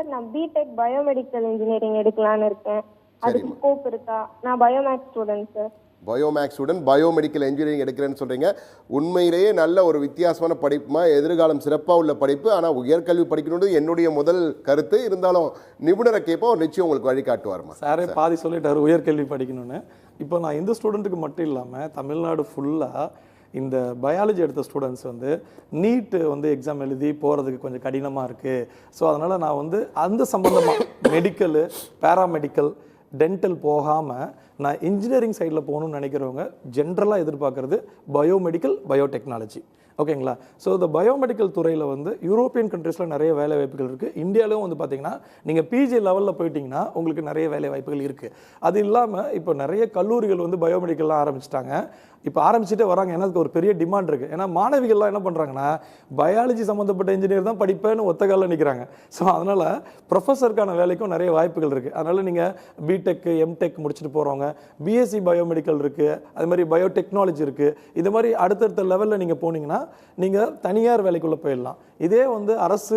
Sir நான் BTech biomedical engineering எடுக்கலான்னு இருக்கேன். அதுக்கு சரிம்மா. ஸ்கோப் இருக்கா? நான் biomaths student sir. Biomaths student biomedical engineering எடுக்கிறேன்னு சொல்கிறீங்க. உண்மையிலேயே நல்ல ஒரு வித்தியாசமான படிப்புமா, எதிர்காலம் சிறப்பாக உள்ள படிப்பு. ஆனால் உயர்கல்வி படிக்கணுன்றது என்னுடைய முதல் கருத்து. இருந்தாலும் நிபுணரை கேட்போம், அவர் நிச்சயம் உங்களுக்கு வழிகாட்டுவார்மா. சாரே பாதி சொல்லிட்டாரு உயர்கல்வி படிக்கணும்னு. இப்போ நான் இந்த ஸ்டூடெண்ட்டுக்கு மட்டும் இல்லாமல் தமிழ்நாடு ஃபுல்லாக இந்த பயாலஜி எடுத்த ஸ்டூடெண்ட்ஸ் வந்து நீட்டு வந்து எக்ஸாம் எழுதி போகிறதுக்கு கொஞ்சம் கடினமாக இருக்குது. ஸோ அதனால் நான் வந்து அந்த சம்மந்தமாக மெடிக்கலு, பேராமெடிக்கல், டென்டல் போகாமல் நான் இன்ஜினியரிங் சைடில் போகணும்னு நினைக்கிறவங்க ஜென்ரலாக எதிர்பார்க்குறது பயோமெடிக்கல், பயோடெக்னாலஜி. ஓகேங்களா? ஸோ இந்த பயோமெடிக்கல் துறையில் வந்து யூரோப்பியன் கண்ட்ரீஸில் நிறைய வேலை வாய்ப்புகள் இருக்குது. இந்தியாவிலும் வந்து பார்த்தீங்கன்னா நீங்கள் பிஜி லெவலில் போயிட்டீங்கன்னா உங்களுக்கு நிறைய வேலை வாய்ப்புகள் இருக்குது. அது இல்லாமல் இப்போ நிறைய கல்லூரிகள் வந்து பயோமெடிக்கல்லாம் ஆரம்பிச்சிட்டாங்க. இப்போ ஆரம்பிச்சுட்டே வராங்க. ஏன்னா அதுக்கு ஒரு பெரிய டிமாண்ட் இருக்குது. ஏன்னா மாணவிகள்லாம் என்ன பண்ணுறாங்கன்னா பயாலஜி சம்மந்தப்பட்ட இன்ஜினியர் தான் படிப்பேன்னு ஒத்த காலில் நிற்கிறாங்க. ஸோ அதனால் ப்ரொஃபஸருக்கான வேலைக்கும் நிறைய வாய்ப்புகள் இருக்குது. அதனால் நீங்கள் பிடெக், எம்டெக் முடிச்சுட்டு போகிறவங்க, பிஎஸ்சி பயோமெடிக்கல் இருக்குது, அது மாதிரி பயோடெக்னாலஜி இருக்குது. இது மாதிரி அடுத்தடுத்த லெவலில் நீங்கள் போனீங்கன்னா நீங்கள் தனியார் வேலைக்குள்ளே போயிடலாம். இதே வந்து அரசு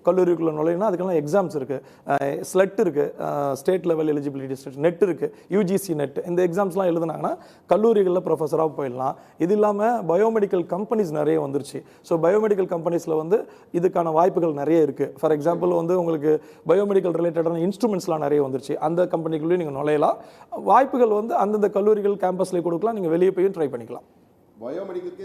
கல்லூரிக்குள்ளே நுழையினா அதுக்கெல்லாம் எக்ஸாம்ஸ் இருக்குது, ஸ்லெட் இருக்குது, state level eligibility state, net இருக்குது, யூஜிசி நெட். இந்த எக்ஸாம்ஸ்லாம் எழுதுனாங்கன்னா கல்லூரிகளில் ப்ரொஃபஸராக போயிடலாம். இது இல்லாமல் பயோமெடிக்கல் கம்பெனிஸ் நிறைய வந்துருச்சு. ஸோ பயோமெடிக்கல் கம்பெனிஸில் வந்து இதுக்கான வாய்ப்புகள் நிறைய இருக்குது. ஃபார் எக்ஸாம்பிள் வந்து உங்களுக்கு பயோமெடிக்கல் ரிலேட்டடான இன்ஸ்ட்ருமெண்ட்ஸ்லாம் நிறைய வந்துருச்சு. அந்த கம்பெனிக்குள்ளேயும் நீங்கள் நுழையலாம். வாய்ப்புகள் வந்து அந்தந்த கல்லூரிகள் கேம்பஸ்லேயே கொடுக்கலாம். நீங்கள் வெளியே போய் ட்ரை பண்ணிக்கலாம். பயோமெடிக்கலுக்கு